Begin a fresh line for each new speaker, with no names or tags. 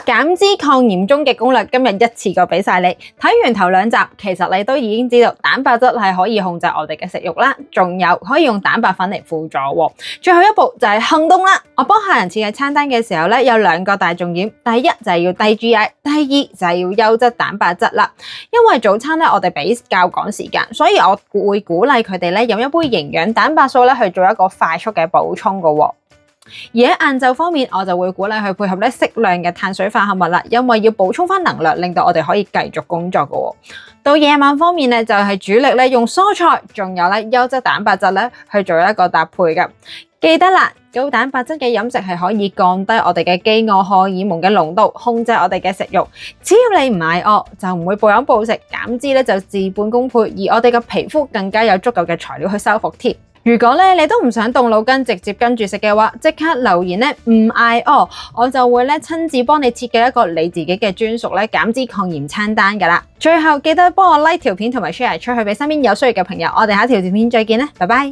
減脂抗炎終極攻略今日一次過俾晒你，睇完頭兩集，其實你都已經知道蛋白質係可以控制我哋嘅食慾啦，仲有可以用蛋白粉嚟輔助喎。最後一步就係行動啦！我幫客人設計餐單嘅時候咧，有兩個大重點，第一就係要低 GI， 第二就係要優質蛋白質啦。因為早餐咧我哋比較趕時間，所以我會鼓勵佢哋咧飲一杯營養蛋白素咧去做一個快速嘅補充㗎喎。而喺晏晝方面，我就會鼓勵佢配合咧適量嘅碳水化合物啦，因為要補充翻能量，令到我哋可以繼續工作嘅。到夜晚方面咧，就係主力咧用蔬菜，仲有咧優質蛋白質咧去做一個搭配嘅。記得啦，高蛋白質嘅飲食係可以降低我哋嘅飢餓荷爾蒙嘅濃度，控制我哋嘅食慾。只要你唔捱餓，就唔會暴飲暴食，減脂咧就事半功倍，而我哋嘅皮膚更加有足夠嘅材料去修復添。如果咧你都唔想動腦筋，直接跟住食嘅話，即刻留言咧唔捱餓，我就會咧親自幫你設計一個你自己嘅專屬咧減脂抗炎餐單噶啦。最後記得幫我 like 條片同埋 share 出去俾身邊有需要嘅朋友。我哋下條片再見啦，拜拜。